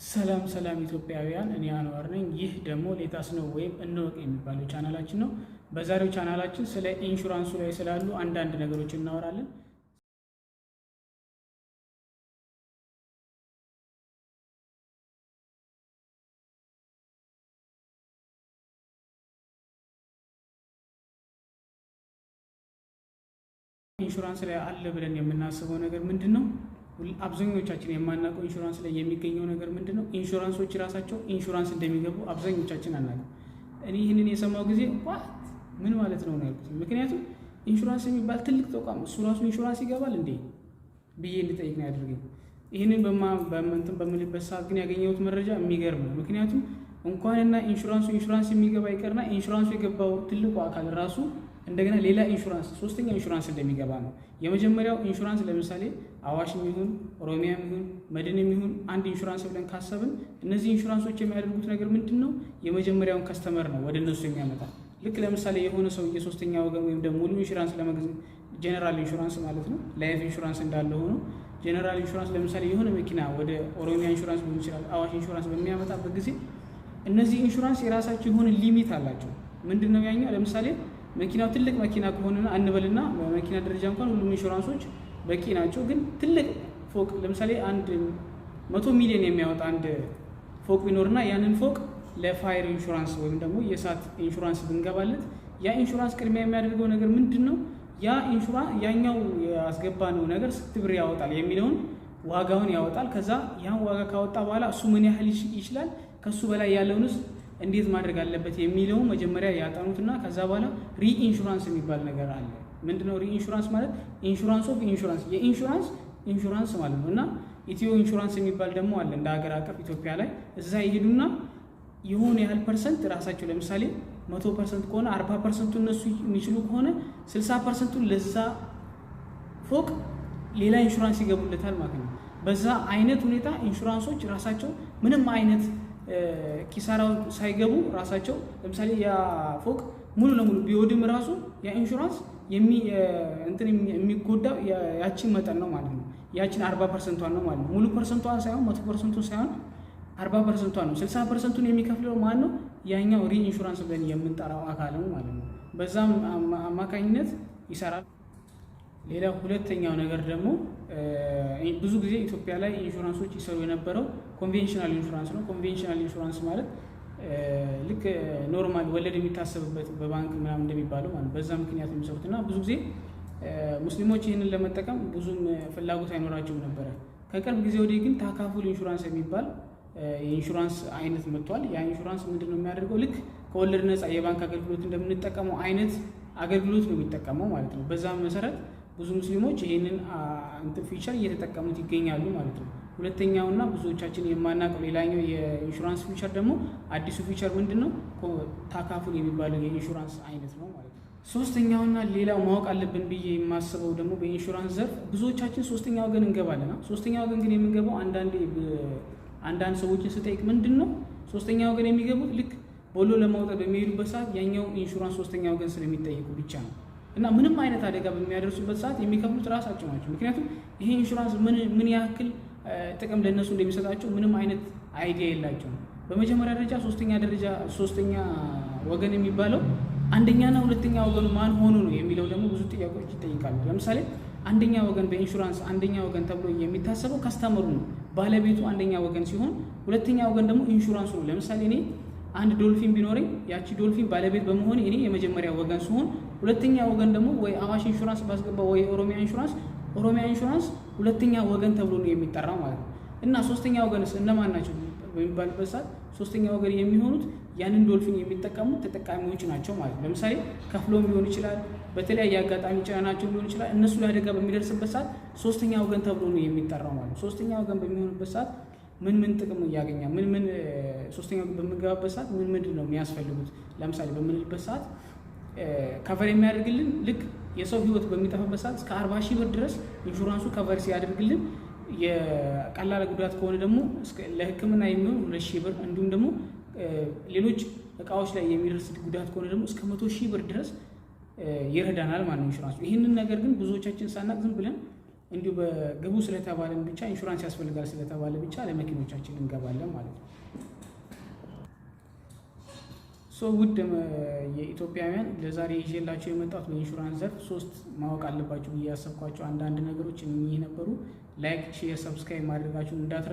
ሰላም ሰላም ኢትዮጵያውያን፣ እኔ አንዋር ነኝ። ይህ ደግሞ ሌታስ ነው ወይም እንወቅ የሚባለው ቻናላችን ነው። በዛሬው ቻናላችን ስለ ኢንሹራንሱ ላይ ስላሉ አንዳንድ ነገሮች እናወራለን። ኢንሹራንስ ላይ አለ ብለን የምናስበው ነገር ምንድነው? አብዛኞቻችን የማናውቀው ኢንሹራንስ ላይ የሚገኘው ነገር ምንድነው? ኢንሹራንሶች ራሳቸው ኢንሹራንስ እንደሚገቡ አብዛኞቻችን አናውቅም። እኔ ይህንን የሰማው ጊዜ ምን ማለት ነው ያልኩት። ምክንያቱም ኢንሹራንስ የሚባል ትልቅ ተቋም እሱ ራሱ ኢንሹራንስ ይገባል እንዴ ብዬ እንድጠይቅ ነው ያደርገኝ። ይህንን በምልበት ሰዓት ግን ያገኘሁት መረጃ የሚገርም ነው። ምክንያቱም እንኳንና ኢንሹራንስ የሚገባ ይቀርና ኢንሹራንሱ የገባው ትልቁ አካል ራሱ እንደገና ሌላ ኢንሹራንስ ሶስተኛ ኢንሹራንስ እንደሚገባ ነው። የመጀመሪያው ኢንሹራንስ ለምሳሌ አዋሽም ይሁን ኦሮሚያም ይሁን መድንም ይሁን አንድ ኢንሹራንስ ብለን ካሰብን እነዚህ ኢንሹራንሶች የሚያደርጉት ነገር ምንድነው? የመጀመሪያውን ከስተመር ነው ወደ እነሱ የሚያመጣ። ልክ ለምሳሌ የሆነ ሰው የሶስተኛ ወገን ወይም ደግሞ ሙሉ ኢንሹራንስ ለመግዛት ጀነራል ኢንሹራንስ ማለት ነው፣ ላይፍ ኢንሹራንስ እንዳለ ሆኖ ጀነራል ኢንሹራንስ ለምሳሌ የሆነ መኪና ወደ ኦሮሚያ ኢንሹራንስ ሊሆን ይችላል፣ አዋሽ ኢንሹራንስ በሚያመጣበት ጊዜ እነዚህ ኢንሹራንስ የራሳቸው የሆነ ሊሚት አላቸው። ምንድነው ያኛው? ለምሳሌ መኪናው ትልቅ መኪና ከሆነና አንበልና በመኪና ደረጃ እንኳን ሁሉም ኢንሹራንሶች በቂ ናቸው። ግን ትልቅ ፎቅ ለምሳሌ 100 ሚሊዮን የሚያወጣ አንድ ፎቅ ቢኖርና ያንን ፎቅ ለፋየር ኢንሹራንስ ወይም ደግሞ የእሳት ኢንሹራንስ ብንገባለት ያ ኢንሹራንስ ቅድሚያ የሚያደርገው ነገር ምንድነው? ያ ኢንሹራንስ ያኛው ያስገባነው ነገር ስንት ብር ያወጣል የሚለውን ዋጋውን ያወጣል። ከዛ ያን ዋጋ ካወጣ በኋላ እሱ ምን ያህል ይችላል፣ ከሱ በላይ ያለውንስ እንዴት ማድረግ አለበት የሚለውን መጀመሪያ ያጠኑትና ከዛ በኋላ ሪኢንሹራንስ የሚባል ነገር አለ። ምንድነው ሪኢንሹራንስ ማለት? ኢንሹራንስ ኦፍ ኢንሹራንስ ኢንሹራንስ ማለት ነው። እና ኢትዮ ኢንሹራንስ የሚባል ደግሞ አለ እንደ ሀገር አቀፍ ኢትዮጵያ ላይ። እዛ ይሄዱና የሆነ ያህል ፐርሰንት ራሳቸው ለምሳሌ 100% ከሆነ 40% እነሱ የሚችሉ ከሆነ 60% ለዛ ፎቅ ሌላ ኢንሹራንስ ይገቡለታል ማለት ነው። በዛ አይነት ሁኔታ ኢንሹራንሶች ራሳቸው ምንም አይነት ኪሳራው ሳይገቡ ራሳቸው ለምሳሌ ያ ፎቅ ሙሉ ለሙሉ ቢወድም ራሱ ያ ኢንሹራንስ የሚጎዳው ያቺን መጠን ነው ማለት ነው። ያቺን 40%ን ነው ማለት ነው። ሙሉ ፐርሰንቷን ሳይሆን 100%ን ሳይሆን 40%ን ነው። 60%ን የሚከፍለው ማን ነው? ያኛው ሪኢንሹራንስ ብለን የምንጠራው አካል ነው ማለት ነው። በዛም አማካኝነት ይሰራል። ሌላ ሁለተኛው ነገር ደግሞ ብዙ ጊዜ ኢትዮጵያ ላይ ኢንሹራንሶች ይሰሩ የነበረው ኮንቬንሽናል ኢንሹራንስ ነው። ኮንቬንሽናል ኢንሹራንስ ማለት ልክ ኖርማል ወለድ የሚታሰብበት በባንክ ምናምን እንደሚባለው ማለት በዛ ምክንያት የሚሰሩት እና ብዙ ጊዜ ሙስሊሞች ይህንን ለመጠቀም ብዙም ፍላጎት አይኖራቸውም ነበረ። ከቅርብ ጊዜ ወዲህ ግን ታካፉል ኢንሹራንስ የሚባል የኢንሹራንስ አይነት መጥቷል። ያ ኢንሹራንስ ምንድነው የሚያደርገው? ልክ ከወለድ ነፃ የባንክ አገልግሎት እንደምንጠቀመው አይነት አገልግሎት ነው የሚጠቀመው ማለት ነው። በዛም መሰረት ብዙ ሙስሊሞች ይሄንን ፊቸር እየተጠቀሙት ይገኛሉ ማለት ነው። ሁለተኛውና ብዙዎቻችን የማናውቀው ሌላኛው የኢንሹራንስ ፊቸር ደግሞ አዲሱ ፊቸር ምንድነው? ታካፉል የሚባለው የኢንሹራንስ አይነት ነው ማለት ነው። ሶስተኛውና ሌላው ማወቅ አለብን ብዬ የማስበው ደግሞ በኢንሹራንስ ዘርፍ ብዙዎቻችን ሶስተኛ ወገን እንገባለን። ሶስተኛ ወገን ግን የምንገባው አንዳንድ ሰዎችን ስጠይቅ ምንድነው ሶስተኛ ወገን የሚገቡት ልክ ቦሎ ለማውጣት በሚሄዱበት ሰዓት ያኛው ኢንሹራንስ ሶስተኛ ወገን ስለሚጠይቁ ብቻ ነው። እና ምንም አይነት አደጋ በሚያደርሱበት ሰዓት የሚከፍሉት ራሳቸው ናቸው። ምክንያቱም ይሄ ኢንሹራንስ ምን ያክል ጥቅም ለነሱ እንደሚሰጣቸው ምንም አይነት አይዲያ የላቸውም። በመጀመሪያ ደረጃ ሶስተኛ ወገን የሚባለው አንደኛና ሁለተኛ ወገኑ ማን ሆኖ ነው የሚለው ደግሞ ብዙ ጥያቄዎች ይጠይቃሉ። ለምሳሌ አንደኛ ወገን በኢንሹራንስ አንደኛ ወገን ተብሎ የሚታሰበው ከስተመሩ ነው፣ ባለቤቱ አንደኛ ወገን ሲሆን፣ ሁለተኛ ወገን ደግሞ ኢንሹራንሱ ነው። ለምሳሌ እኔ አንድ ዶልፊን ቢኖረኝ ያቺ ዶልፊን ባለቤት በመሆን እኔ የመጀመሪያ ወገን ሲሆን፣ ሁለተኛ ወገን ደግሞ ወይ አዋሽ ኢንሹራንስ ባስገባ ወይ ኦሮሚያ ኢንሹራንስ ሁለተኛ ወገን ተብሎ ነው የሚጠራው ማለት ነው። እና ሶስተኛ ወገንስ እነማን ናቸው በሚባልበት ሰዓት ሶስተኛ ወገን የሚሆኑት ያንን ዶልፊን የሚጠቀሙት ተጠቃሚዎች ናቸው ማለት ነው። ለምሳሌ ከፍሎም ሊሆን ይችላል፣ በተለያየ አጋጣሚ ጭናናቸው ሊሆን ይችላል። እነሱ ላይ አደጋ በሚደርስበት ሰዓት ሶስተኛ ወገን ተብሎ ነው የሚጠራው ማለት ነው። ሶስተኛ ወገን በሚሆንበት ሰዓት ምን ጥቅም ያገኛል? ምን ሶስተኛ ወገን በምንገባበት ሰዓት ምንድን ነው የሚያስፈልጉት? ለምሳሌ በምንልበት ሰዓት ከቨር የሚያደርግልን ልክ የሰው ህይወት በሚጠፋበት ሰዓት እስከ 40 ሺህ ብር ድረስ ኢንሹራንሱ ከቨር ሲያደርግልን፣ የቀላል ጉዳት ከሆነ ደግሞ ለሕክምና የሚሆን 2 ሺህ ብር እንዲሁም ደግሞ ሌሎች እቃዎች ላይ የሚደርስ ጉዳት ከሆነ ደግሞ እስከ 100 ሺህ ብር ድረስ ይረዳናል ማለት ነው ኢንሹራንሱ። ይህንን ነገር ግን ብዙዎቻችን ሳናቅ ዝም ብለን እንዲሁ በግቡ ስለተባለን ብቻ ኢንሹራንስ ያስፈልጋል ስለተባለ ብቻ ለመኪኖቻችን እንገባለን ማለት ነው። ውድ የኢትዮጵያውያን ለዛሬ ይዤላቸው የመጣሁት በኢንሹራንስ ዘርፍ 3 ማወቅ አለባቸው ብዬ ያሰብኳቸው አንዳንድ ነገሮች እነኚህ ነበሩ። ላይክ፣ ሼር፣ ሰብስክራይብ ማድረጋችሁን እንዳትረሱ።